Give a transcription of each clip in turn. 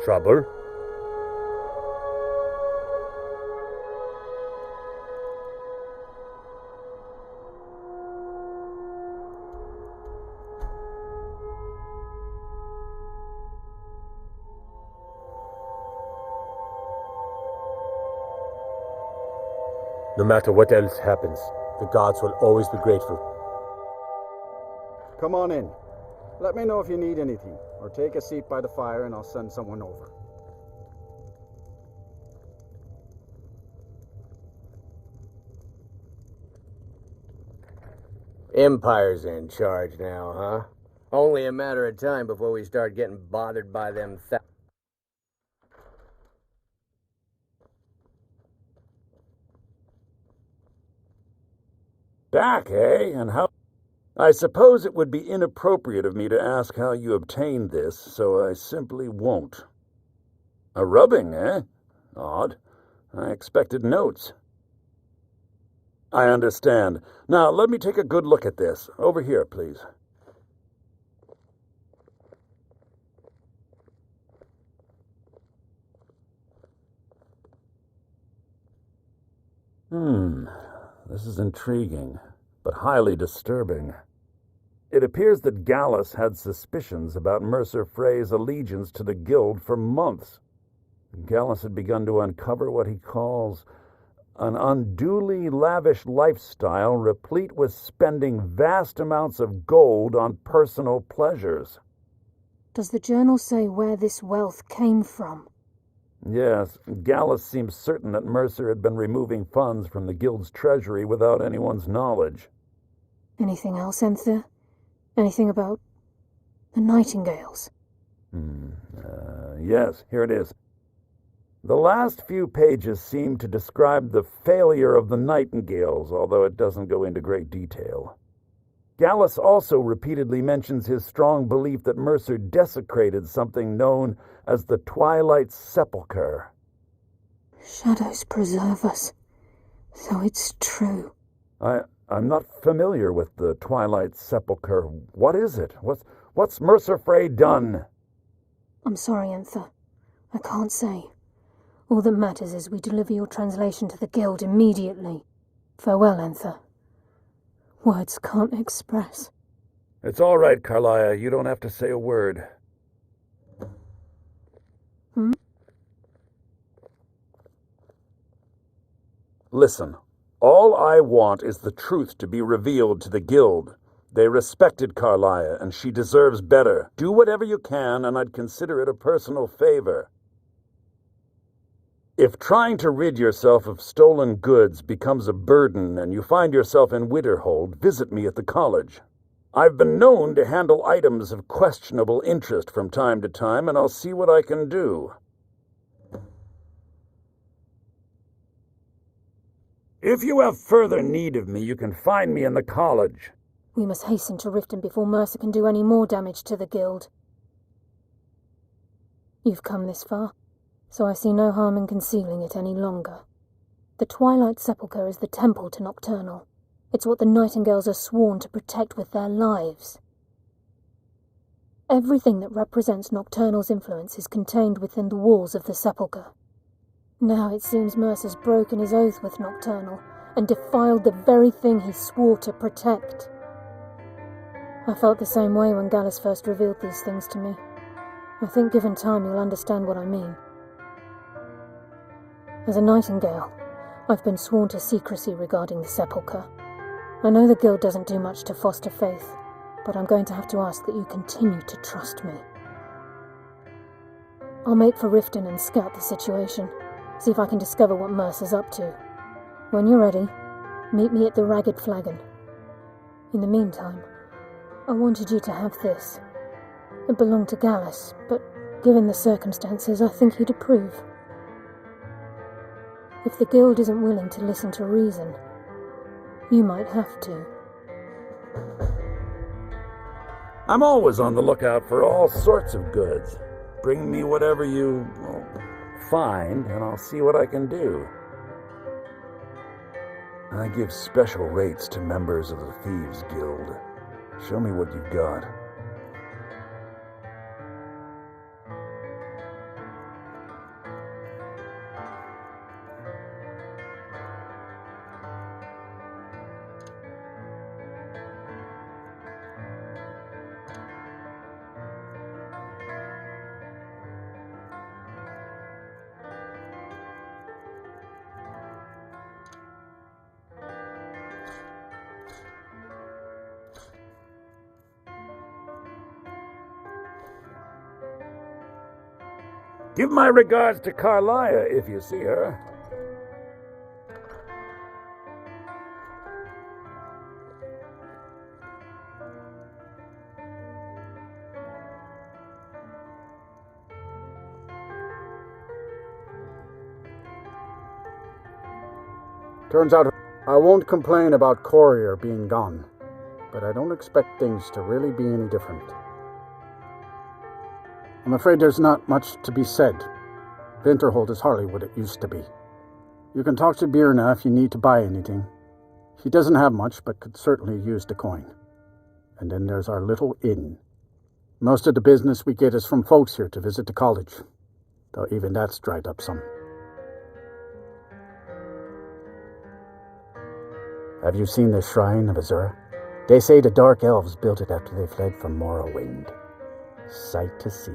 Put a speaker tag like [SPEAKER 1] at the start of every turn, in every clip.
[SPEAKER 1] Trouble? No matter what else happens, the gods will always be grateful.
[SPEAKER 2] Come on in. Let me know if you need anything, or take a seat by the fire and I'll send someone over.
[SPEAKER 3] Empire's in charge now, huh? Only a matter of time before we start getting bothered by them
[SPEAKER 4] Back, eh? And how... I suppose it would be inappropriate of me to ask how you obtained this, so I simply won't. A rubbing, eh? Odd. I expected notes. I understand. Now, let me take a good look at this. Over here, please. This is intriguing, but highly disturbing. It appears that Gallus had suspicions about Mercer Frey's allegiance to the Guild for months. Gallus had begun to uncover what he calls an unduly lavish lifestyle replete with spending vast amounts of gold on personal pleasures.
[SPEAKER 5] Does the journal say where this wealth came from?
[SPEAKER 4] Yes, Gallus seems certain that Mercer had been removing funds from the Guild's treasury without anyone's knowledge.
[SPEAKER 5] Anything else, Enther? Anything about the Nightingales?
[SPEAKER 4] Yes, here it is. The last few pages seem to describe the failure of the Nightingales, although it doesn't go into great detail. Gallus also repeatedly mentions his strong belief that Mercer desecrated something known as the Twilight Sepulchre.
[SPEAKER 5] Shadows preserve us, so it's true.
[SPEAKER 4] I'm not familiar with the Twilight Sepulchre. What is it? What's Mercer Frey done?
[SPEAKER 5] I'm sorry, Enther. I can't say. All that matters is we deliver your translation to the Guild immediately. Farewell, Enther. Words can't express.
[SPEAKER 4] It's all right, Carlia. You don't have to say a word. Listen, all I want is the truth to be revealed to the Guild. They respected Carlia, and she deserves better. Do whatever you can, and I'd consider it a personal favor. If trying to rid yourself of stolen goods becomes a burden and you find yourself in Winterhold, visit me at the college. I've been known to handle items of questionable interest from time to time, and I'll see what I can do. If you have further need of me, you can find me in the college.
[SPEAKER 5] We must hasten to Riften before Mercer can do any more damage to the Guild. You've come this far, so I see no harm in concealing it any longer. The Twilight Sepulchre is the temple to Nocturnal. It's what the Nightingales are sworn to protect with their lives. Everything that represents Nocturnal's influence is contained within the walls of the Sepulchre. Now it seems Mercer's broken his oath with Nocturnal and defiled the very thing he swore to protect. I felt the same way when Gallus first revealed these things to me. I think given time you'll understand what I mean. As a Nightingale, I've been sworn to secrecy regarding the Sepulchre. I know the Guild doesn't do much to foster faith, but I'm going to have to ask that you continue to trust me. I'll make for Riften and scout the situation, see if I can discover what Mercer's up to. When you're ready, meet me at the Ragged Flagon. In the meantime, I wanted you to have this. It belonged to Gallus, but given the circumstances, I think he'd approve. If the Guild isn't willing to listen to reason, you might have to.
[SPEAKER 4] I'm always on the lookout for all sorts of goods. Bring me whatever you find, and I'll see what I can do. I give special rates to members of the Thieves Guild. Show me what you've got. Give my regards to Carlia if you see her.
[SPEAKER 2] Turns out I won't complain about Courier being gone, but I don't expect things to really be any different. I'm afraid there's not much to be said. Winterhold is hardly what it used to be. You can talk to Birna if you need to buy anything. He doesn't have much, but could certainly use the coin. And then there's our little inn. Most of the business we get is from folks here to visit the college, though even that's dried up some. Have you seen the Shrine of Azura? They say the Dark Elves built it after they fled from Morrowind. Sight to see.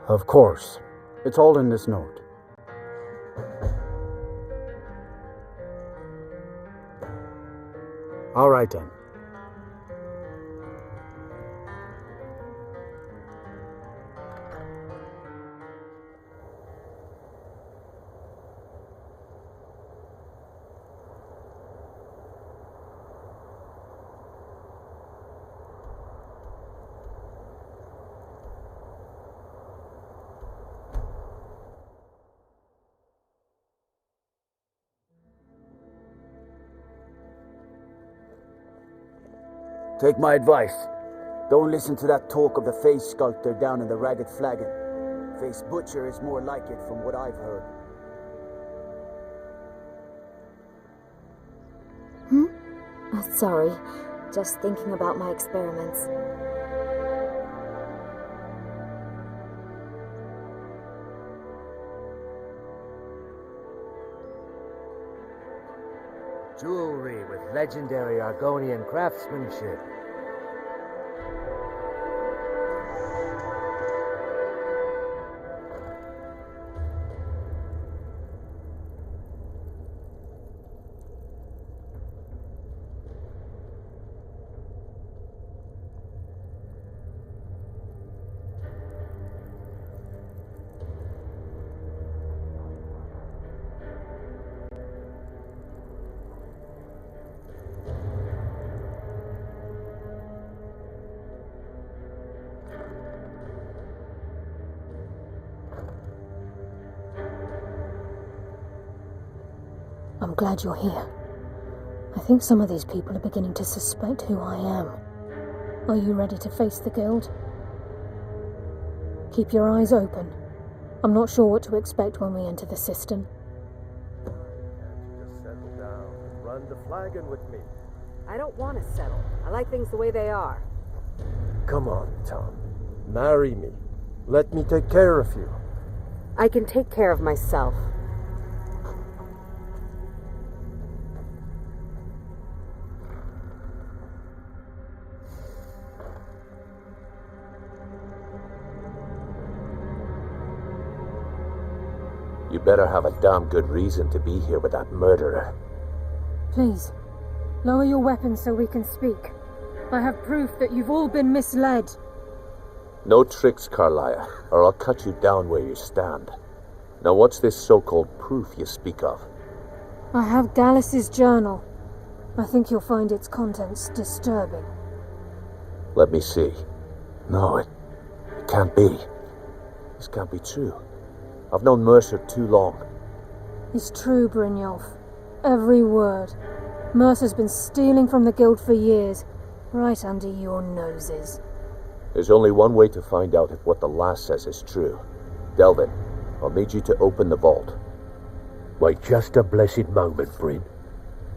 [SPEAKER 2] Of course. It's all in this note. All right then.
[SPEAKER 6] Take my advice. Don't listen to that talk of the face sculptor down in the Ragged Flagon. Face Butcher is more like it from what I've heard.
[SPEAKER 7] Sorry. Just thinking about my experiments.
[SPEAKER 3] Jewelry with legendary Argonian craftsmanship.
[SPEAKER 5] I'm glad you're here. I think some of these people are beginning to suspect who I am. Are you ready to face the guild? Keep your eyes open. I'm not sure what to expect when we enter the cistern.
[SPEAKER 1] Just settle down and run the flagon with me.
[SPEAKER 8] I don't want to settle. I like things the way they are.
[SPEAKER 1] Come on, Tom. Marry me. Let me take care of you.
[SPEAKER 8] I can take care of myself.
[SPEAKER 9] You better have a damn good reason to be here with that murderer.
[SPEAKER 5] Please, lower your weapons so we can speak. I have proof that you've all been misled.
[SPEAKER 9] No tricks, Carlia, or I'll cut you down where you stand. Now what's this so-called proof you speak of?
[SPEAKER 5] I have Gallus's journal. I think you'll find its contents disturbing.
[SPEAKER 9] Let me see. No, it can't be. This can't be true. I've known Mercer too long.
[SPEAKER 5] It's true, Brynjolf. Every word. Mercer's been stealing from the guild for years, right under your noses.
[SPEAKER 9] There's only one way to find out if what the lass says is true. Delvin, I'll need you to open the vault.
[SPEAKER 1] Wait just a blessed moment, Bryn.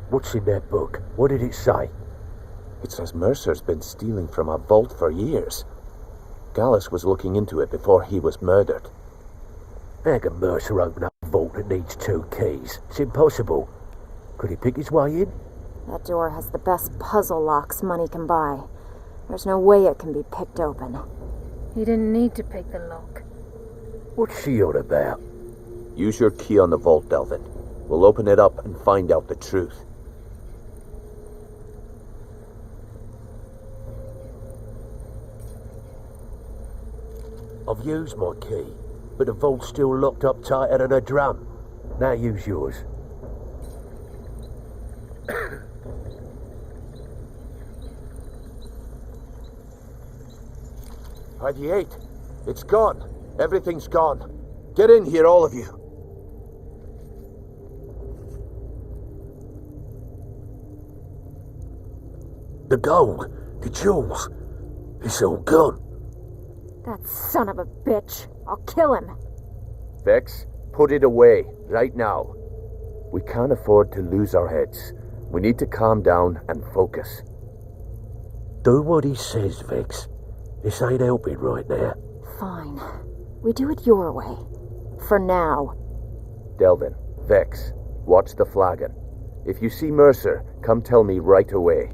[SPEAKER 1] What's in that book? What did it say?
[SPEAKER 9] It says Mercer's been stealing from a vault for years. Gallus was looking into it before he was murdered.
[SPEAKER 1] How can Mercer open up a vault that needs 2 keys? It's impossible. Could he pick his way in?
[SPEAKER 7] That door has the best puzzle locks money can buy. There's no way it can be picked open.
[SPEAKER 5] He didn't need to pick the lock.
[SPEAKER 1] What's she on about?
[SPEAKER 9] Use your key on the vault, Delvin. We'll open it up and find out the truth.
[SPEAKER 1] I've used my key, but the vault's still locked up tighter than a drum. Now use yours.
[SPEAKER 9] ID8, it's gone. Everything's gone. Get in here, all of you.
[SPEAKER 1] The gold, the jewels, it's all gone.
[SPEAKER 7] That son of a bitch. I'll kill him.
[SPEAKER 3] Vex, put it away, right now. We can't afford to lose our heads. We need to calm down and focus.
[SPEAKER 1] Do what he says, Vex. This ain't helping right now.
[SPEAKER 7] Fine. We do it your way. For now.
[SPEAKER 3] Delvin, Vex, watch the flagon. If you see Mercer, come tell me right away.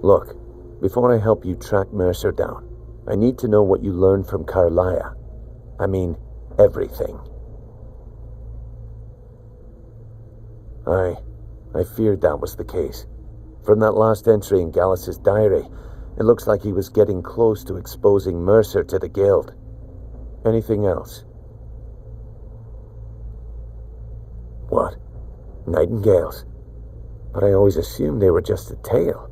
[SPEAKER 9] Look, before I help you track Mercer down, I need to know what you learned from Carlia. I mean, everything. I feared that was the case. From that last entry in Gallus's diary, it looks like he was getting close to exposing Mercer to the Guild. Anything else? What? Nightingales? But I always assumed they were just a tale.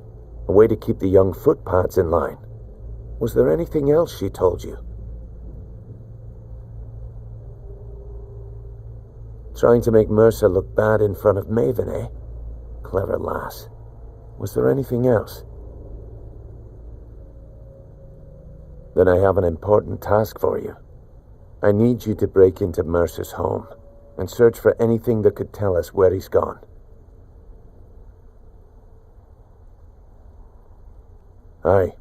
[SPEAKER 9] A way to keep the young footpads in line. Was there anything else she told you? Trying to make Mercer look bad in front of Maven, eh? Clever lass. Was there anything else? Then I have an important task for you. I need you to break into Mercer's home and search for anything that could tell us where he's gone. Aye,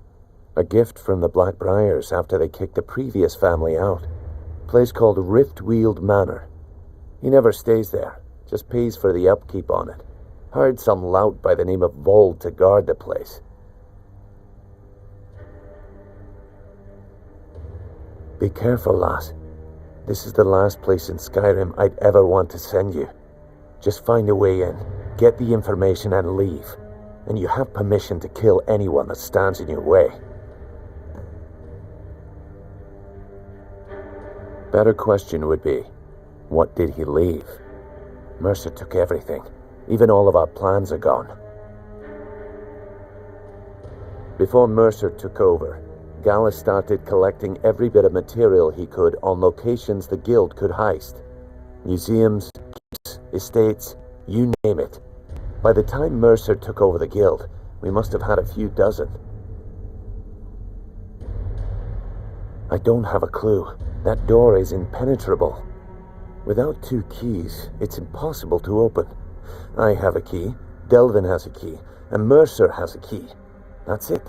[SPEAKER 9] a gift from the Blackbriars after they kicked the previous family out. Place called Riftweald Manor. He never stays there, just pays for the upkeep on it. Hired some lout by the name of Vold to guard the place. Be careful, lass. This is the last place in Skyrim I'd ever want to send you. Just find a way in, get the information and leave. And you have permission to kill anyone that stands in your way. Better question would be, what did he leave? Mercer took everything. Even all of our plans are gone. Before Mercer took over, Gallus started collecting every bit of material he could on locations the Guild could heist. Museums, keeps, estates, you name it. By the time Mercer took over the Guild, we must have had a few dozen. I don't have a clue. That door is impenetrable. Without 2 keys, it's impossible to open. I have a key, Delvin has a key, and Mercer has a key. That's it.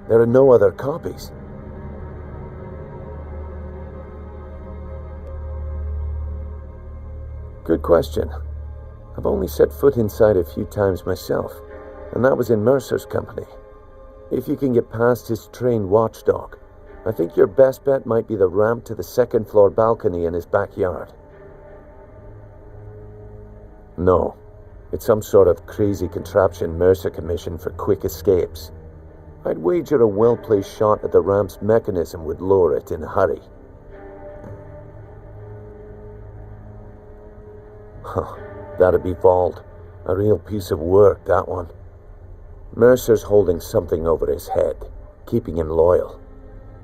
[SPEAKER 9] There are no other copies. Good question. I've only set foot inside a few times myself, and that was in Mercer's company. If you can get past his trained watchdog, I think your best bet might be the ramp to the 2nd floor balcony in his backyard. No, it's some sort of crazy contraption Mercer commissioned for quick escapes. I'd wager a well-placed shot at the ramp's mechanism would lower it in a hurry. Huh. That'd be Vold. A real piece of work, that one. Mercer's holding something over his head, keeping him loyal.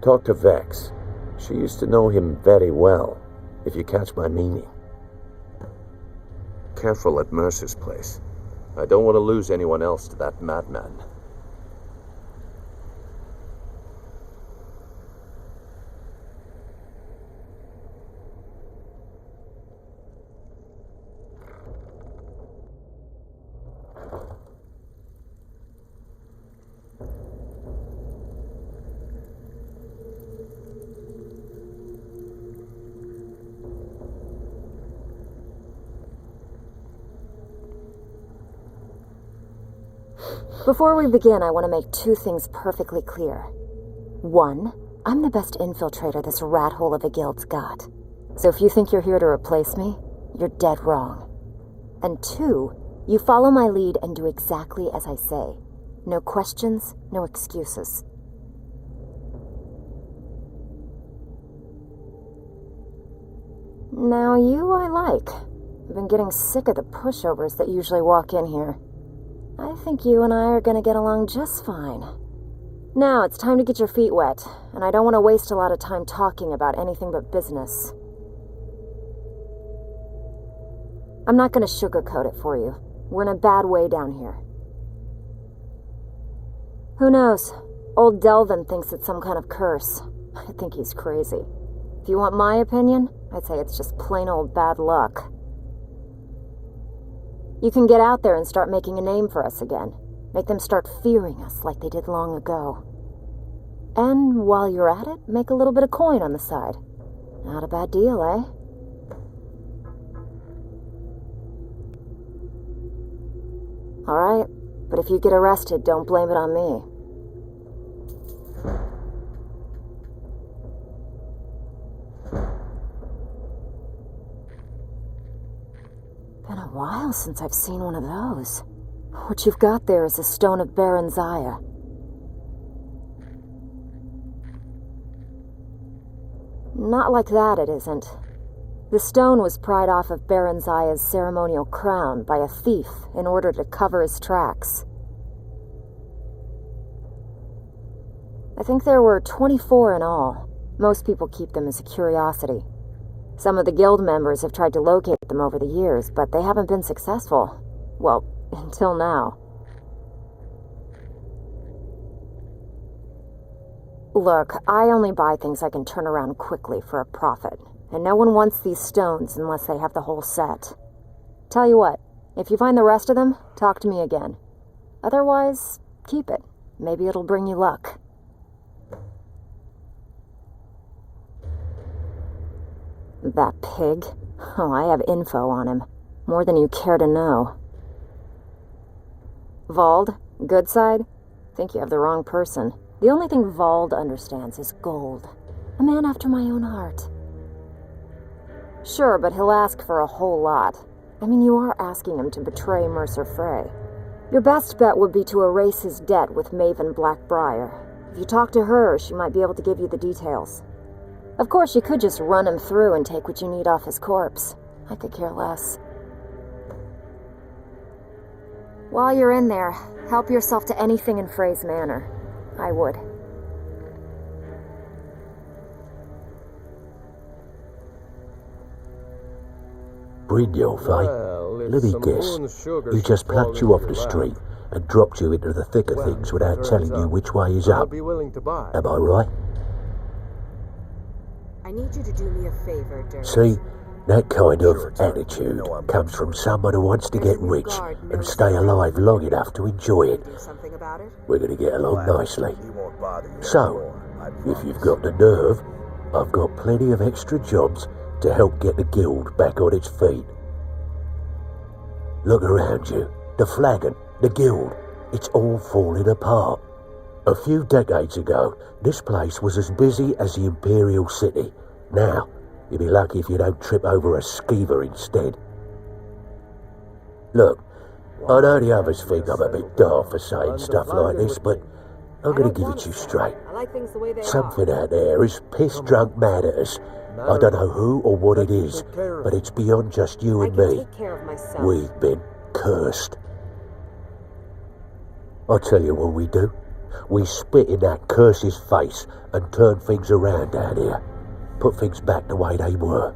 [SPEAKER 9] Talk to Vex. She used to know him very well, if you catch my meaning. Careful at Mercer's place. I don't want to lose anyone else to that madman.
[SPEAKER 7] Before we begin, I want to make 2 things perfectly clear. 1, I'm the best infiltrator this rat hole of a guild's got. So if you think you're here to replace me, you're dead wrong. And 2, you follow my lead and do exactly as I say. No questions, no excuses. Now you I like. I've been getting sick of the pushovers that usually walk in here. I think you and I are gonna get along just fine. Now it's time to get your feet wet, and I don't want to waste a lot of time talking about anything but business. I'm not gonna sugarcoat it for you. We're in a bad way down here. Who knows? Old Delvin thinks it's some kind of curse. I think he's crazy. If you want my opinion, I'd say it's just plain old bad luck. You can get out there and start making a name for us again. Make them start fearing us like they did long ago. And while you're at it, make a little bit of coin on the side. Not a bad deal, eh? Alright, but if you get arrested, don't blame it on me. Been a while since I've seen one of those. What you've got there is a stone of Baron Zaya. Not like that, it isn't. The stone was pried off of Baron Zaya's ceremonial crown by a thief in order to cover his tracks. I think there were 24 in all. Most people keep them as a curiosity. Some of the guild members have tried to locate them over the years, but they haven't been successful. Well, until now. Look, I only buy things I can turn around quickly for a profit, and no one wants these stones unless they have the whole set. Tell you what, if you find the rest of them, talk to me again. Otherwise, keep it. Maybe it'll bring you luck. That pig? Oh, I have info on him. More than you care to know. Vald? Good side? Think you have the wrong person. The only thing Vald understands is gold. A man after my own heart. Sure, but he'll ask for a whole lot. I mean, you are asking him to betray Mercer Frey. Your best bet would be to erase his debt with Maven Blackbriar. If you talk to her, she might be able to give you the details. Of course, you could just run him through and take what you need off his corpse. I could care less. While you're in there, help yourself to anything in Frey's manor. I would.
[SPEAKER 1] Brynjolf, eh? Let me guess. He just plucked you off the street and dropped you into the thick of things without telling you which way is up. Am I right?
[SPEAKER 8] I need you to do me a favor, Dirk.
[SPEAKER 1] See, that kind of attitude comes from someone who wants to get rich and stay alive long enough to enjoy it. We're going to get along nicely. So, if you've got the nerve, I've got plenty of extra jobs to help get the guild back on its feet. Look around you. The flagon, the guild, it's all falling apart. A few decades ago, this place was as busy as the Imperial City. Now, you'll be lucky if you don't trip over a skeever instead. Look, I know the others think I'm a bit daft for saying stuff like this, but I'm going to give it to you straight. Something out there is piss-drunk mad at us. I don't know who or what it is, but it's beyond just you and me. We've been cursed. I'll tell you what we do. We spit in that curse's face and turn things around down here. Put things back the way they were.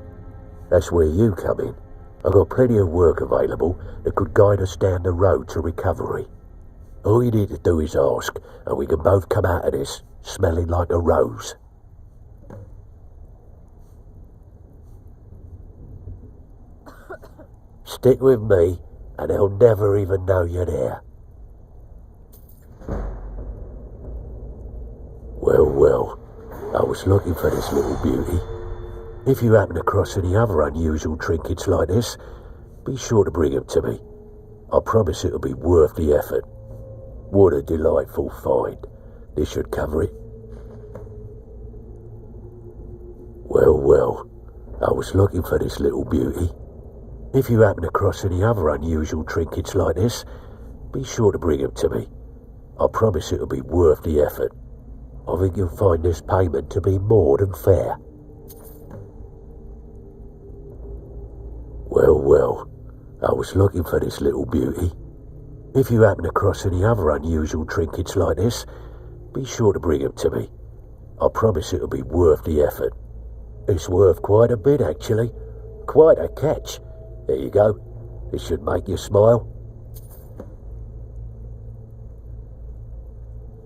[SPEAKER 1] That's where you come in. I've got plenty of work available that could guide us down the road to recovery. All you need to do is ask, and we can both come out of this smelling like a rose. Stick with me, and they'll never even know you're there. Well, I was looking for this little beauty. If you happen across any other unusual trinkets like this, be sure to bring them to me. I promise it'll be worth the effort. What a delightful find. This should cover it. Well, well, I was looking for this little beauty. If you happen across any other unusual trinkets like this, be sure to bring them to me. I promise it'll be worth the effort. I think you'll find this payment to be more than fair. Well, well, I was looking for this little beauty. If you happen across any other unusual trinkets like this, be sure to bring them to me. I promise it'll be worth the effort. It's worth quite a bit, actually. Quite a catch. There you go. It should make you smile.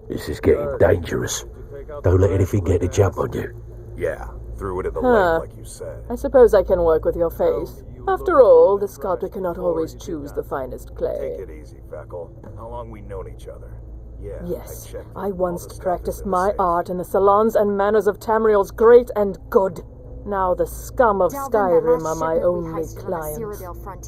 [SPEAKER 1] This is getting dangerous. Don't let anything get a jump on you.
[SPEAKER 10] Yeah, threw it in the lake like you said.
[SPEAKER 11] I suppose I can work with your face. After all, the sculptor cannot always choose the finest clay.
[SPEAKER 10] Take it easy, Feckle. How long we known each other? Yeah,
[SPEAKER 11] Yes, I once practiced my art in the salons and manners of Tamriel's great and good. Now the scum of Skyrim are my only clients.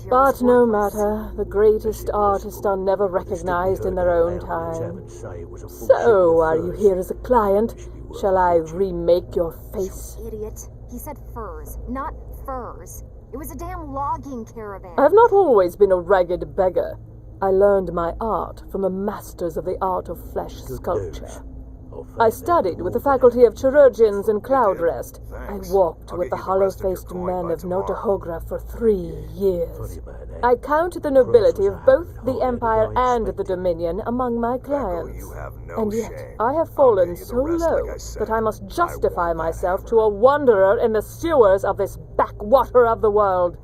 [SPEAKER 11] But no matter, the greatest artists are never recognized in their own time. So, are you here as a client? Shall I remake your face?
[SPEAKER 7] Idiot. He said furs, not furs. It was a damn logging caravan.
[SPEAKER 11] I have not always been a ragged beggar. I learned my art from the masters of the art of flesh sculpture. I studied with the faculty of chirurgeons in Cloudrest. I walked with the hollow-faced men of Notahogra for 3 years. I count the nobility of both the Empire and the Dominion among my clients. And yet, I have fallen so low that I must justify myself to a wanderer in the sewers of this backwater of the world.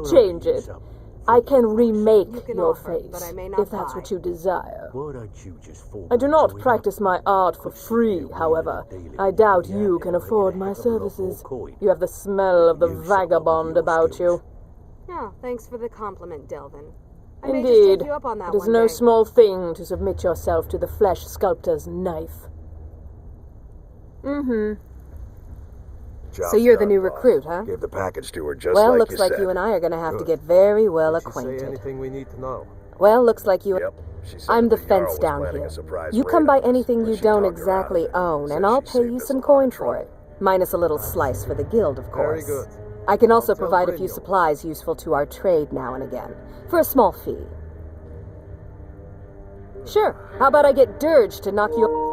[SPEAKER 11] Change it. I can remake your face, if that's what you desire. I do not practice my art for free, however. I doubt you can afford my services. You have the smell of the vagabond about you.
[SPEAKER 8] Yeah, thanks for the compliment, Delvin.
[SPEAKER 11] Indeed, it is no small thing to submit yourself to the flesh sculptor's knife.
[SPEAKER 12] So you're the new recruit, huh?
[SPEAKER 10] Gave the package to her just
[SPEAKER 12] well,
[SPEAKER 10] like
[SPEAKER 12] looks
[SPEAKER 10] you
[SPEAKER 12] like
[SPEAKER 10] said.
[SPEAKER 12] you and I are going to have to get very well
[SPEAKER 10] Did she
[SPEAKER 12] acquainted.
[SPEAKER 10] say anything we need to know?
[SPEAKER 12] Well, looks like you...
[SPEAKER 10] Yep. She said
[SPEAKER 12] I'm the
[SPEAKER 10] that Jarl
[SPEAKER 12] fence
[SPEAKER 10] was
[SPEAKER 12] down
[SPEAKER 10] planning
[SPEAKER 12] here.
[SPEAKER 10] a surprise
[SPEAKER 12] You
[SPEAKER 10] raid
[SPEAKER 12] come by
[SPEAKER 10] on us,
[SPEAKER 12] anything
[SPEAKER 10] but
[SPEAKER 12] you
[SPEAKER 10] she
[SPEAKER 12] don't
[SPEAKER 10] talked her out of
[SPEAKER 12] exactly
[SPEAKER 10] it.
[SPEAKER 12] own,
[SPEAKER 10] Said
[SPEAKER 12] and I'll
[SPEAKER 10] she
[SPEAKER 12] pay
[SPEAKER 10] saved
[SPEAKER 12] you
[SPEAKER 10] us
[SPEAKER 12] some
[SPEAKER 10] a lot of
[SPEAKER 12] coin for
[SPEAKER 10] trouble.
[SPEAKER 12] it. Minus a little slice for the guild, of
[SPEAKER 10] Very
[SPEAKER 12] course.
[SPEAKER 10] good.
[SPEAKER 12] I can also
[SPEAKER 10] I'll tell
[SPEAKER 12] provide a few
[SPEAKER 10] Brynjolf.
[SPEAKER 12] supplies useful to our trade now and again, for a small fee. Sure, how about I get Dirge to knock you...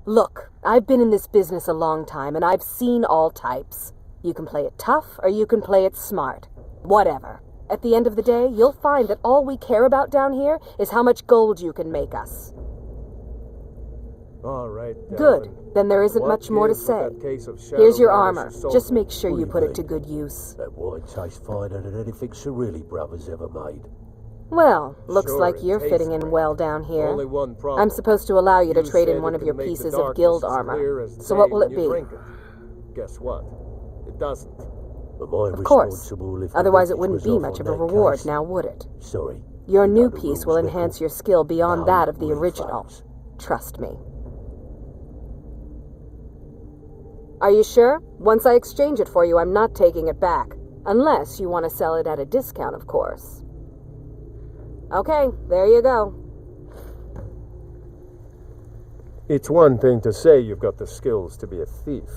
[SPEAKER 12] Look, I've been in this business a long time, and I've seen all types. You can play it tough, or you can play it smart. Whatever. At the end of the day, you'll find that all we care about down here is how much gold you can make us.
[SPEAKER 10] All right,
[SPEAKER 12] Good. Then there isn't much more to say. Here's your armor. Just make sure you put it to good use.
[SPEAKER 1] That wine tastes finer than anything Cirilli brothers ever made.
[SPEAKER 12] Well, looks
[SPEAKER 10] Sure,
[SPEAKER 12] like
[SPEAKER 10] it
[SPEAKER 12] you're
[SPEAKER 10] tastes
[SPEAKER 12] fitting in
[SPEAKER 10] great.
[SPEAKER 12] well down here.
[SPEAKER 10] Only one problem.
[SPEAKER 12] I'm supposed to allow you to
[SPEAKER 10] You
[SPEAKER 12] trade
[SPEAKER 10] said
[SPEAKER 12] in one
[SPEAKER 10] it
[SPEAKER 12] of
[SPEAKER 10] could
[SPEAKER 12] your
[SPEAKER 10] make the
[SPEAKER 12] pieces of
[SPEAKER 10] darkness
[SPEAKER 12] guild
[SPEAKER 10] as clear
[SPEAKER 12] armor.
[SPEAKER 10] as
[SPEAKER 12] So what
[SPEAKER 10] day
[SPEAKER 12] will
[SPEAKER 10] when
[SPEAKER 12] it
[SPEAKER 10] you
[SPEAKER 12] be?
[SPEAKER 10] drink it. guess what? It doesn't.
[SPEAKER 1] Am I
[SPEAKER 12] Of course.
[SPEAKER 1] responsible if the
[SPEAKER 12] Otherwise it
[SPEAKER 1] wreckage
[SPEAKER 12] wouldn't
[SPEAKER 1] was
[SPEAKER 12] be
[SPEAKER 1] off
[SPEAKER 12] much
[SPEAKER 1] on
[SPEAKER 12] of a
[SPEAKER 1] that
[SPEAKER 12] reward,
[SPEAKER 1] case?
[SPEAKER 12] now would it?
[SPEAKER 1] Sorry.
[SPEAKER 12] Your
[SPEAKER 1] You
[SPEAKER 12] new
[SPEAKER 1] know the
[SPEAKER 12] piece
[SPEAKER 1] rules,
[SPEAKER 12] will
[SPEAKER 1] Nickel.
[SPEAKER 12] enhance your skill beyond
[SPEAKER 1] No
[SPEAKER 12] that of the
[SPEAKER 1] refunds.
[SPEAKER 12] original. Trust me. Are you sure? Once I exchange it for you, I'm not taking it back. Unless you want to sell it at a discount, of course. Okay, there you go.
[SPEAKER 13] It's one thing to say you've got the skills to be a thief.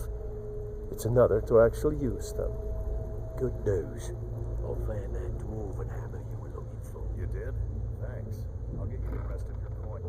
[SPEAKER 13] It's another to actually use them.
[SPEAKER 1] Good news. I found that dwarven hammer you were looking for.
[SPEAKER 10] You did? Thanks. I'll get you the rest of your coin.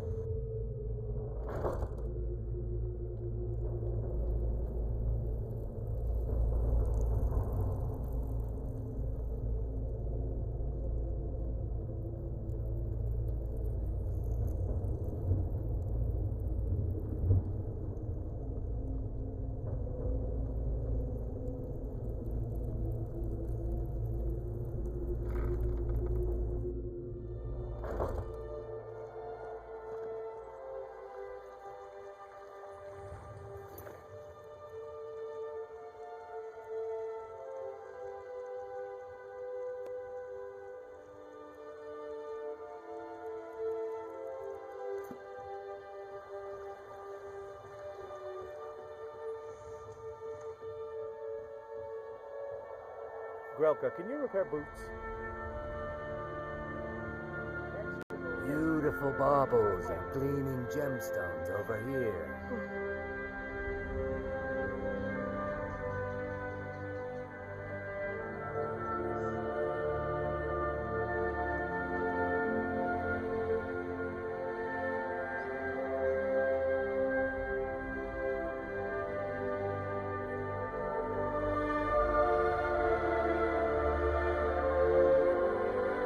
[SPEAKER 13] Grelka, can you repair boots?
[SPEAKER 1] Beautiful baubles and gleaming gemstones over here.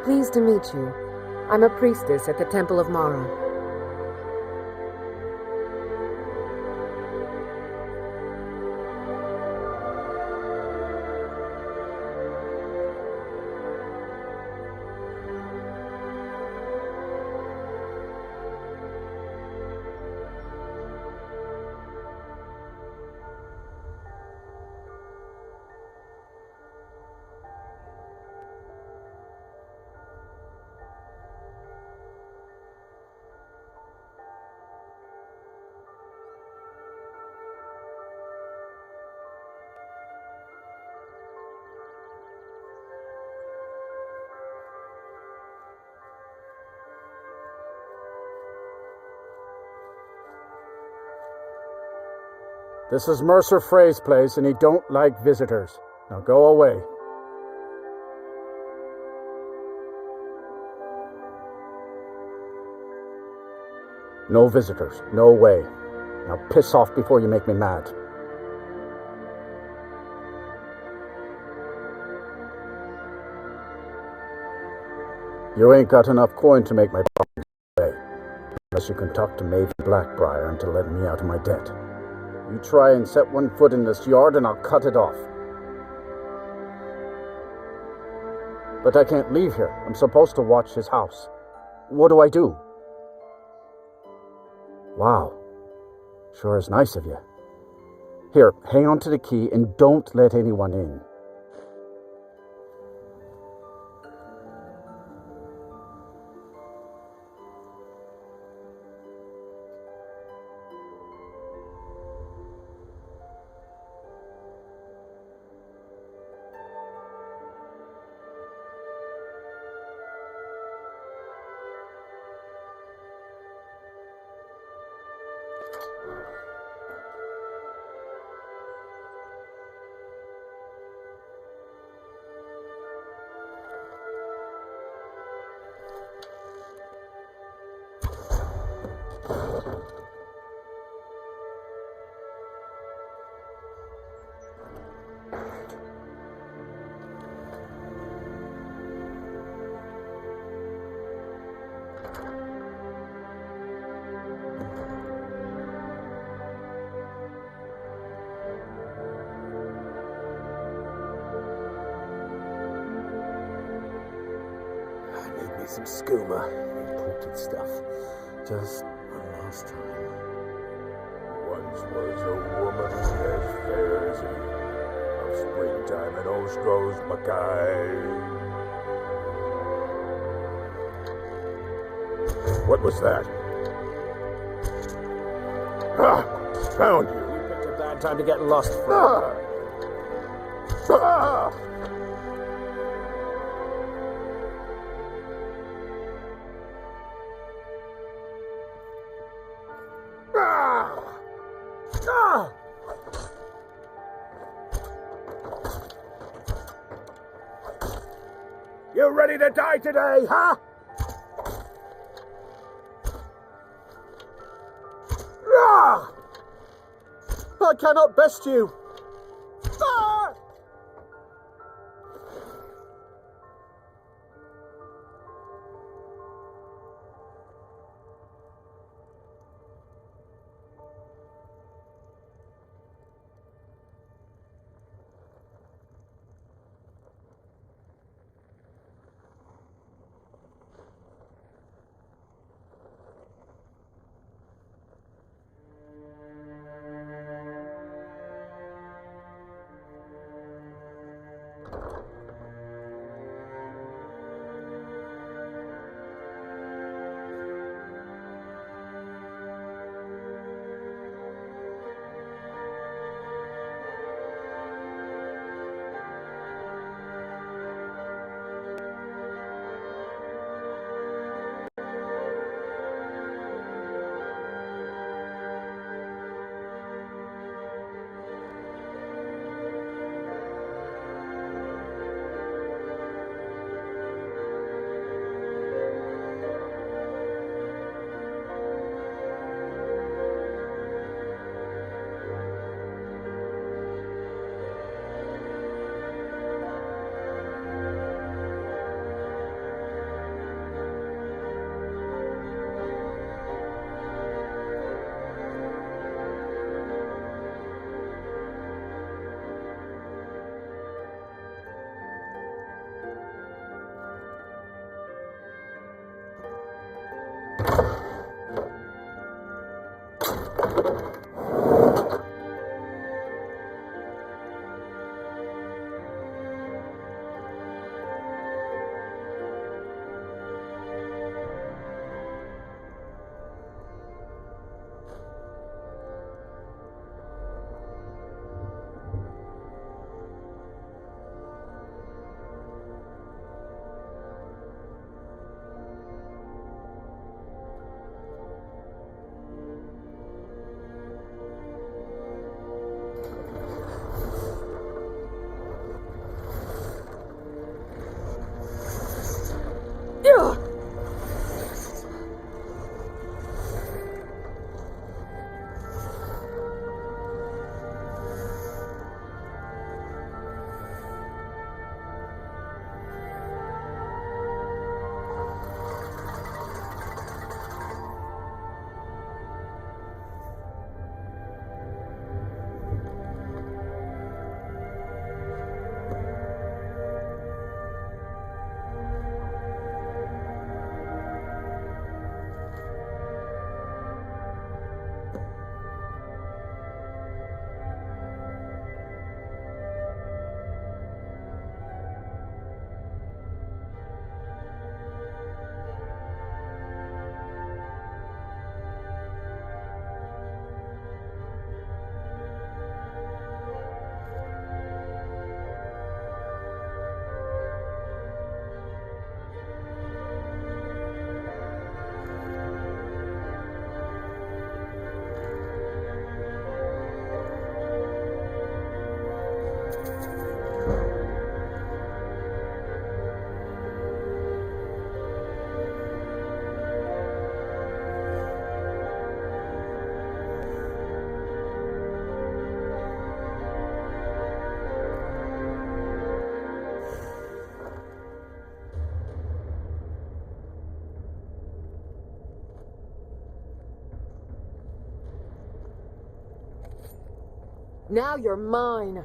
[SPEAKER 12] Pleased to meet you. I'm a priestess at the Temple of Mara.
[SPEAKER 2] This is Mercer Frey's place, and he don't like visitors. Now go away. No visitors. No way. Now piss off before you make me mad. You ain't got enough coin to make my property away. Unless you can talk to Maeve Blackbriar into letting me out of my debt. You try and set one foot in this yard and I'll cut it off. But I can't leave here. I'm supposed to watch his house. What do I do? Wow. Sure is nice of you. Here, hang on to the key and don't let anyone in.
[SPEAKER 1] Some skooma, important stuff. Just one last time.
[SPEAKER 10] One
[SPEAKER 1] once was a woman as fair as Eve, of springtime and Ostro's Mackay. What was that? Ah! Found you!
[SPEAKER 6] You picked a bad time to get lost, Fred.
[SPEAKER 1] Ah! Ah! Ah! Ah! You ready to die today, huh? Ah!
[SPEAKER 6] I cannot best you. Ah!
[SPEAKER 11] Now you're mine.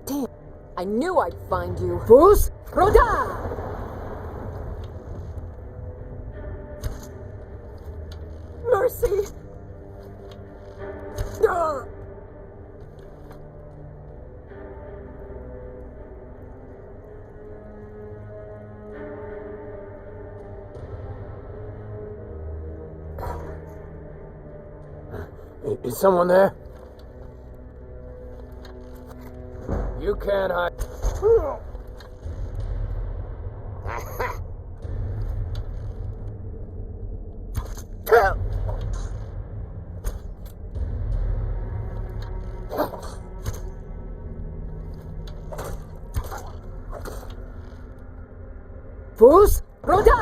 [SPEAKER 11] Damn, I knew I'd find you.
[SPEAKER 6] Bruce?
[SPEAKER 11] Roda! Mercy!
[SPEAKER 14] Is someone there? You can't hide.
[SPEAKER 11] Fus Roda!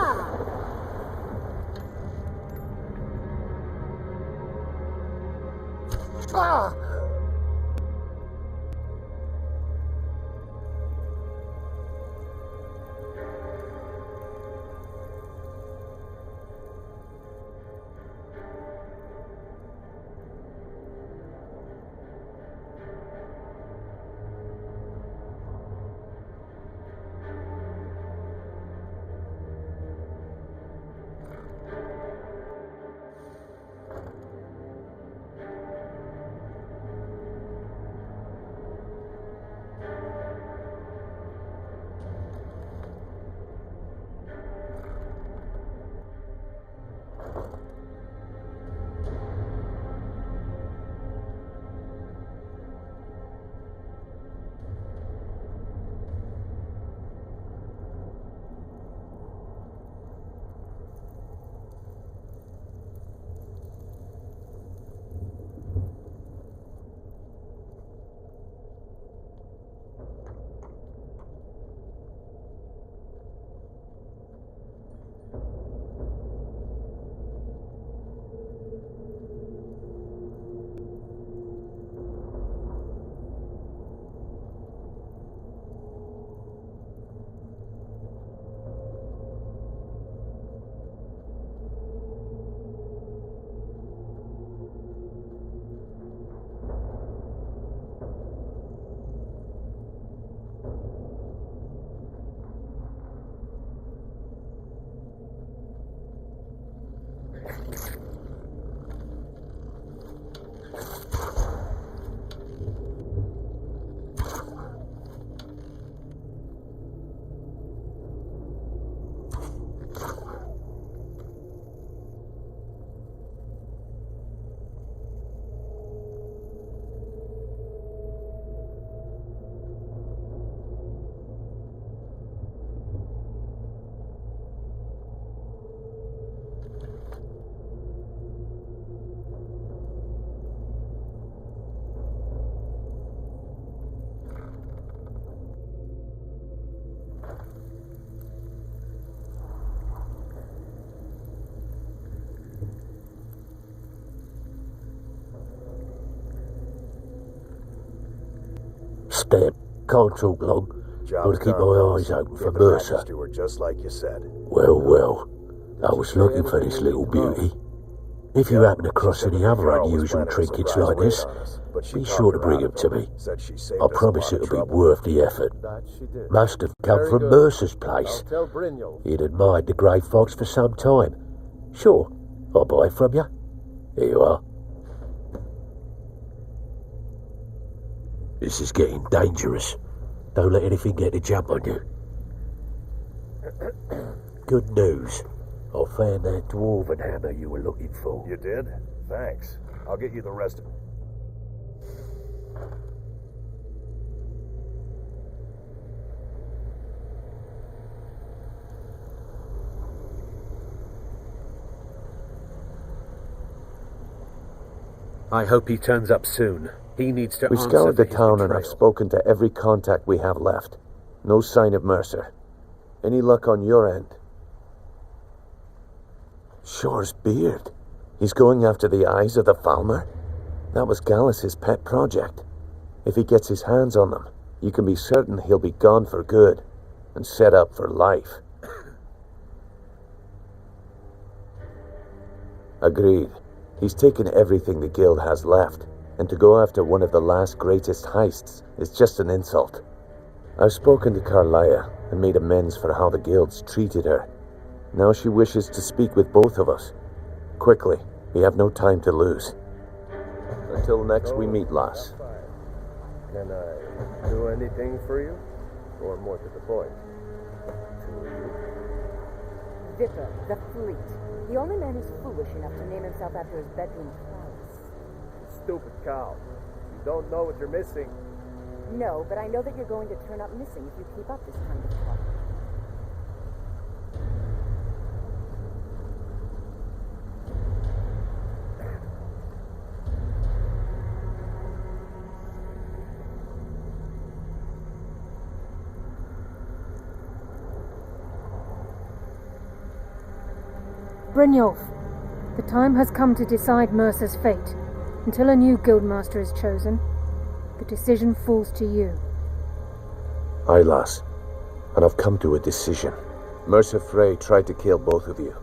[SPEAKER 14] Ah!
[SPEAKER 1] Step. Can't talk long. Gotta keep my eyes open for Mercer.
[SPEAKER 10] Steward, just like you said.
[SPEAKER 1] Well. I was looking for this little beauty. If you happen across any other unusual trinkets like this, be sure to bring them to me. I promise it'll be worth the effort. Must have come from Mercer's place. He'd admired the grey fox for some time. Sure, I'll buy it from you. Here you are. This is getting dangerous. Don't let anything get a jump on you. Good news. I found that dwarven hammer you were looking for.
[SPEAKER 10] You did? Thanks. I'll get you the rest of it.
[SPEAKER 3] I hope he turns up soon. He needs to
[SPEAKER 9] We
[SPEAKER 3] answer
[SPEAKER 9] scoured
[SPEAKER 3] for
[SPEAKER 9] the
[SPEAKER 3] his
[SPEAKER 9] town and
[SPEAKER 3] betrayal.
[SPEAKER 9] I've spoken to every contact we have left. No sign of Mercer. Any luck on your end? Shore's beard. He's going after the eyes of the Falmer? That was Gallus's pet project. If he gets his hands on them, you can be certain he'll be gone for good and set up for life. Agreed. He's taken everything the guild has left, and to go after one of the last greatest heists is just an insult. I've spoken to Carlia, and made amends for how the guilds treated her. Now she wishes to speak with both of us. Quickly, we have no time to lose. Until next we meet, lass.
[SPEAKER 13] Can I do anything for you? Or more to the point?
[SPEAKER 15] Vicar, the Fleet. The only man who's foolish enough to name himself after his bedroom prowess.
[SPEAKER 13] Stupid cow. You don't know what you're missing.
[SPEAKER 15] No, but I know that you're going to turn up missing if you keep up this kind of talk.
[SPEAKER 5] Brynjolf, the time has come to decide Mercer's fate. Until a new guildmaster is chosen, the decision falls to you.
[SPEAKER 9] Aye, lass. And I've come to a decision. Mercer Frey tried to kill both of you.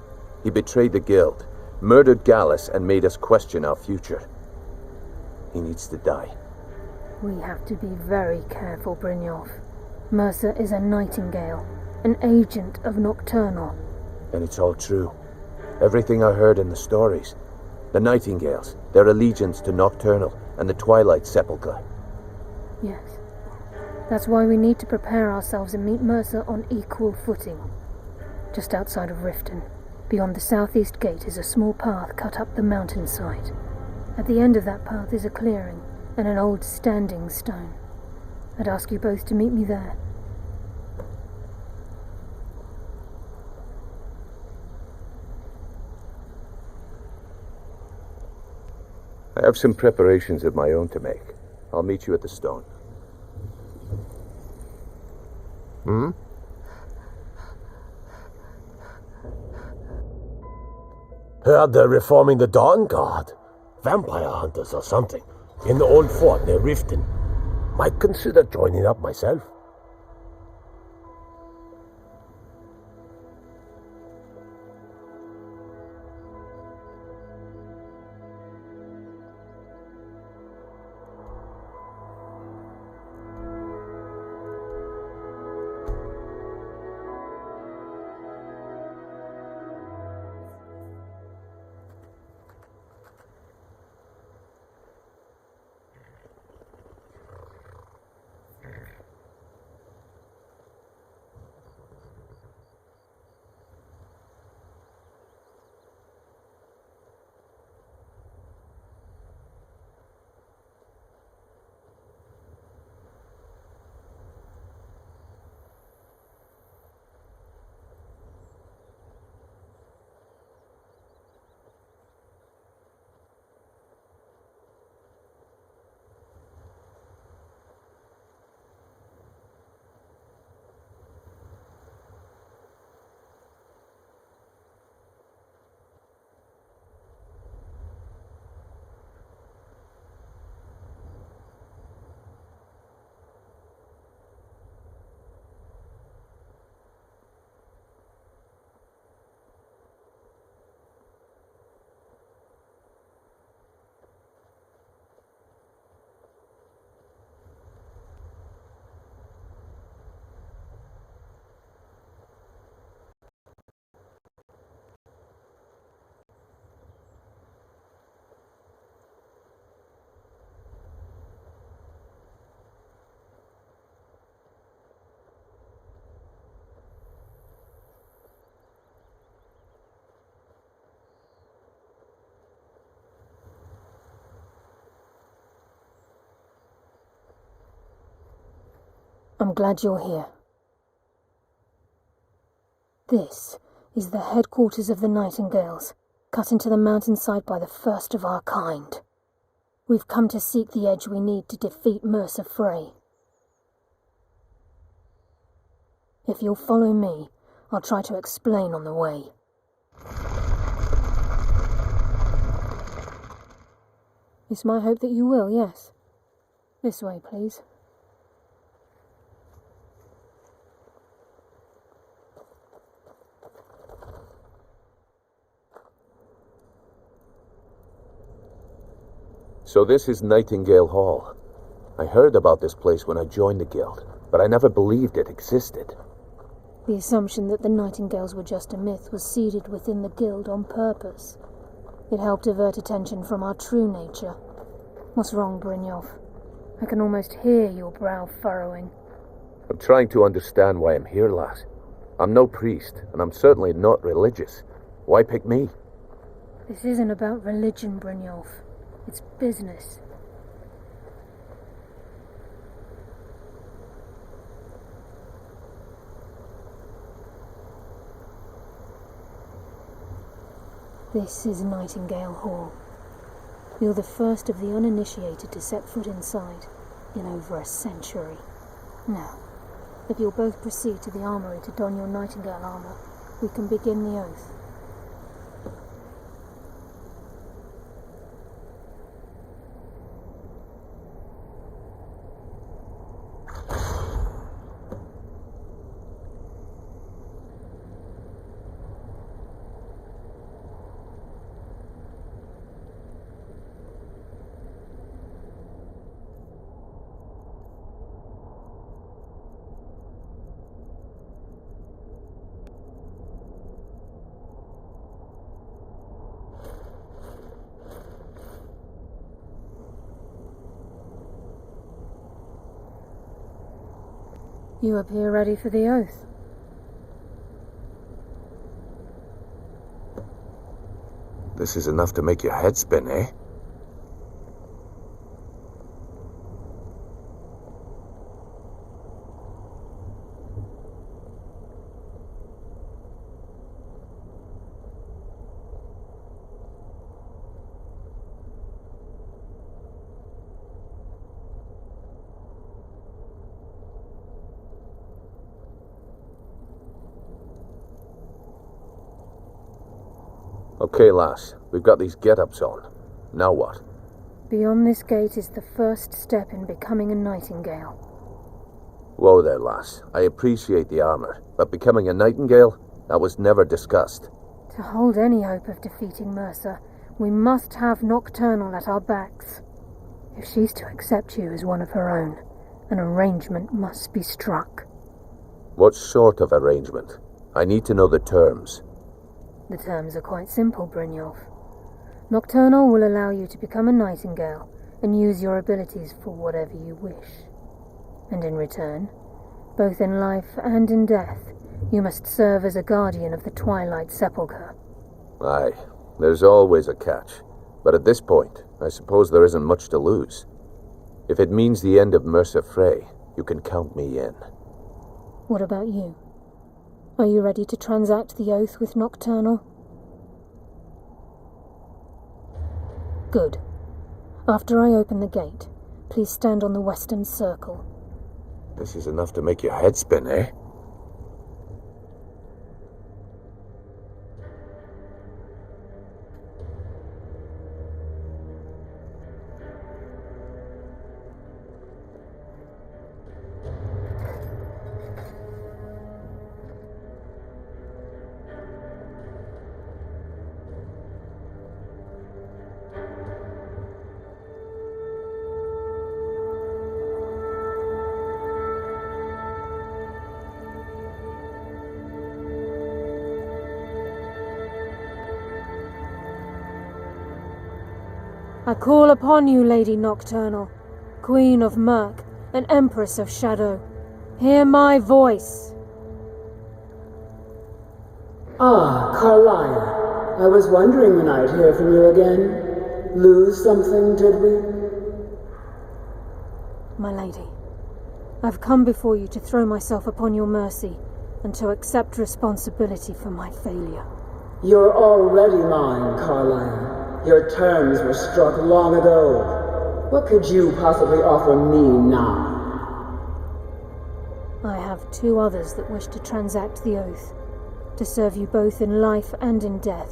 [SPEAKER 9] He betrayed the guild, murdered Gallus, and made us question our future. He needs to die.
[SPEAKER 5] We have to be very careful, Brynjolf. Mercer is a Nightingale, an agent of Nocturnal.
[SPEAKER 9] And it's all true. Everything I heard in the stories. The Nightingales, their allegiance to Nocturnal and the Twilight Sepulchre.
[SPEAKER 5] Yes. That's why we need to prepare ourselves and meet Mercer on equal footing. Just outside of Riften, beyond the southeast gate, is a small path cut up the mountainside. At the end of that path is a clearing and an old standing stone. I'd ask you both to meet me there.
[SPEAKER 3] I have some preparations of my own to make. I'll meet you at the stone.
[SPEAKER 1] Heard they're reforming the Dawn Guard. Vampire hunters or something. In the old fort near Riften. Might consider joining up myself.
[SPEAKER 5] I'm glad you're here. This is the headquarters of the Nightingales, cut into the mountainside by the first of our kind. We've come to seek the edge we need to defeat Mercer Frey. If you'll follow me, I'll try to explain on the way. It's my hope that you will, yes. This way, please.
[SPEAKER 3] So this is Nightingale Hall. I heard about this place when I joined the guild, but I never believed it existed.
[SPEAKER 5] The assumption that the Nightingales were just a myth was seeded within the Guild on purpose. It helped divert attention from our true nature. What's wrong, Brynjolf? I can almost hear your brow furrowing.
[SPEAKER 3] I'm trying to understand why I'm here, lass. I'm no priest, and I'm certainly not religious. Why pick me?
[SPEAKER 5] This isn't about religion, Brynjolf. It's business. This is Nightingale Hall. You're the first of the uninitiated to set foot inside in over a century. Now, if you'll both proceed to the armory to don your Nightingale armor, we can begin the oath. You appear ready for the oath.
[SPEAKER 3] This is enough to make your head spin, eh? Okay, lass, we've got these get-ups on. Now what?
[SPEAKER 5] Beyond this gate is the first step in becoming a Nightingale.
[SPEAKER 3] Whoa there, lass. I appreciate the armor, but becoming a Nightingale? That was never discussed.
[SPEAKER 5] To hold any hope of defeating Mercer, we must have Nocturnal at our backs. If she's to accept you as one of her own, an arrangement must be struck.
[SPEAKER 3] What sort of arrangement? I need to know the terms.
[SPEAKER 5] The terms are quite simple, Brynjolf. Nocturnal will allow you to become a Nightingale and use your abilities for whatever you wish. And in return, both in life and in death, you must serve as a guardian of the Twilight Sepulchre.
[SPEAKER 3] Aye, there's always a catch. But at this point, I suppose there isn't much to lose. If it means the end of Mercer Frey, you can count me in.
[SPEAKER 5] What about you? Are you ready to transact the oath with Nocturnal? Good. After I open the gate, please stand on the western circle.
[SPEAKER 3] This is enough to make your head spin, eh?
[SPEAKER 5] I call upon you, Lady Nocturnal, Queen of Murk and Empress of Shadow. Hear my voice.
[SPEAKER 16] Ah, Carlisle. I was wondering when I'd hear from you again. Lose something, did we?
[SPEAKER 5] My lady, I've come before you to throw myself upon your mercy and to accept responsibility for my failure.
[SPEAKER 16] You're already mine, Carlisle. Your terms were struck long ago. What could you possibly offer me now?
[SPEAKER 5] I have two others that wish to transact the oath, to serve you both in life and in death.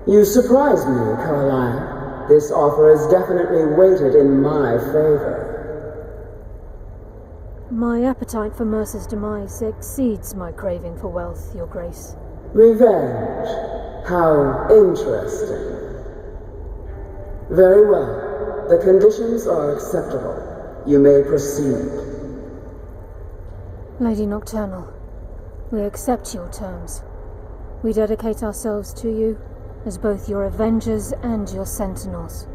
[SPEAKER 16] You surprise me, Carlisle. This offer is definitely weighted in my favor.
[SPEAKER 5] My appetite for Mercer's demise exceeds my craving for wealth, Your Grace.
[SPEAKER 16] Revenge. How interesting. Very well. The conditions are acceptable. You may proceed.
[SPEAKER 5] Lady Nocturnal, We accept your terms. We dedicate ourselves to you as both your avengers and your sentinels.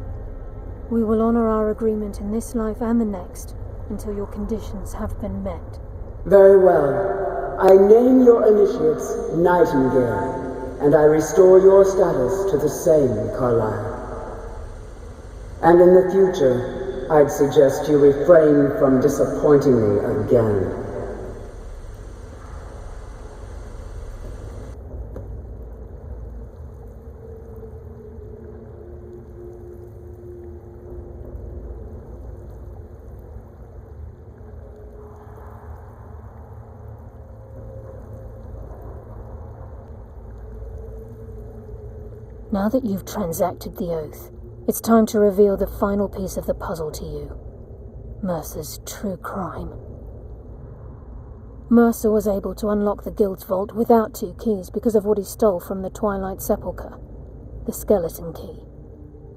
[SPEAKER 5] We will honor our agreement in this life and the next until your conditions have been met.
[SPEAKER 16] Very well. I name your initiates Nightingale, and I restore your status to the same, Carlyle. And in the future, I'd suggest you refrain from disappointing me again.
[SPEAKER 5] Now that you've transacted the oath, it's time to reveal the final piece of the puzzle to you. Mercer's true crime. Mercer was able to unlock the Guild's vault without 2 keys because of what he stole from the Twilight Sepulchre, the skeleton key.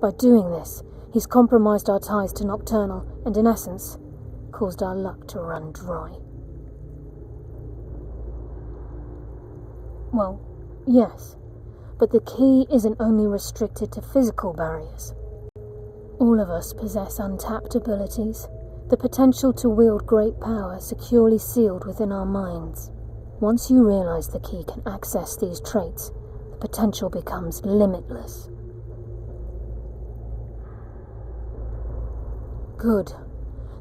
[SPEAKER 5] By doing this, he's compromised our ties to Nocturnal and, in essence, caused our luck to run dry. Well, yes. But the key isn't only restricted to physical barriers. All of us possess untapped abilities, the potential to wield great power securely sealed within our minds. Once you realize the key can access these traits, the potential becomes limitless. Good.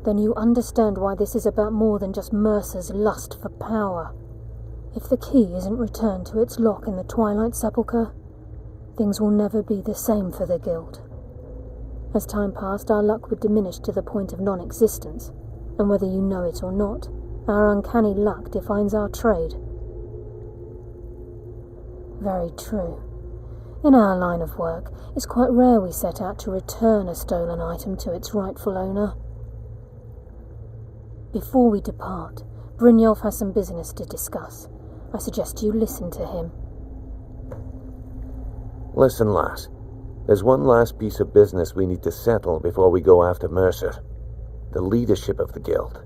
[SPEAKER 5] Then you understand why this is about more than just Mercer's lust for power. If the key isn't returned to its lock in the Twilight Sepulchre, things will never be the same for the Guild. As time passed, our luck would diminish to the point of non-existence, and whether you know it or not, our uncanny luck defines our trade. Very true. In our line of work, it's quite rare we set out to return a stolen item to its rightful owner. Before we depart, Brynjolf has some business to discuss. I suggest you listen to him.
[SPEAKER 9] Listen, lass. There's one last piece of business we need to settle before we go after Mercer. The leadership of the Guild.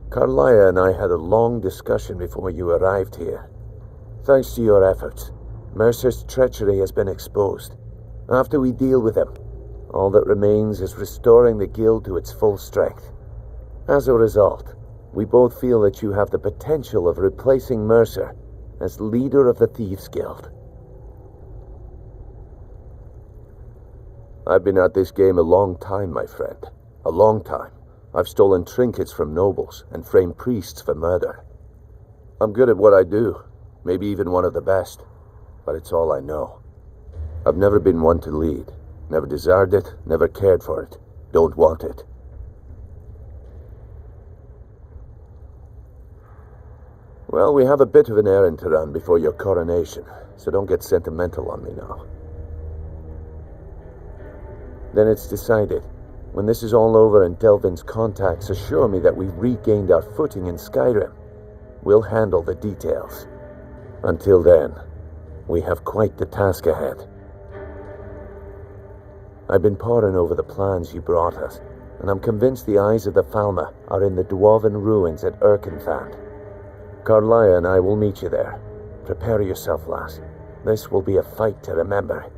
[SPEAKER 9] Carlaya and I had a long discussion before you arrived here. Thanks to your efforts, Mercer's treachery has been exposed. After we deal with him, all that remains is restoring the Guild to its full strength. As a result, we both feel that you have the potential of replacing Mercer as leader of the Thieves' Guild. I've been at this game a long time, my friend. A long time. I've stolen trinkets from nobles and framed priests for murder. I'm good at what I do, maybe even one of the best, but it's all I know. I've never been one to lead, never desired it, never cared for it, don't want it. Well, we have a bit of an errand to run before your coronation, so don't get sentimental on me now. Then it's decided. When this is all over and Delvin's contacts assure me that we've regained our footing in Skyrim, we'll handle the details. Until then, we have quite the task ahead. I've been poring over the plans you brought us, and I'm convinced the eyes of the Falmer are in the dwarven ruins at Erkenfand. Carlaya and I will meet you there. Prepare yourself, lass. This will be a fight to remember.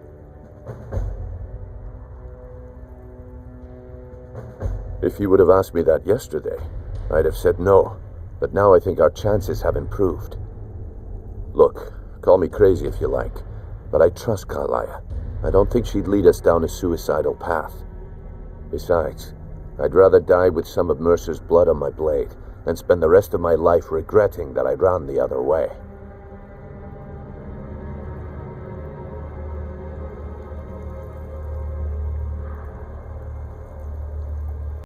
[SPEAKER 9] If you would have asked me that yesterday, I'd have said no, but now I think our chances have improved. Look, call me crazy if you like, but I trust Carlaya. I don't think she'd lead us down a suicidal path. Besides, I'd rather die with some of Mercer's blood on my blade than spend the rest of my life regretting that I ran the other way.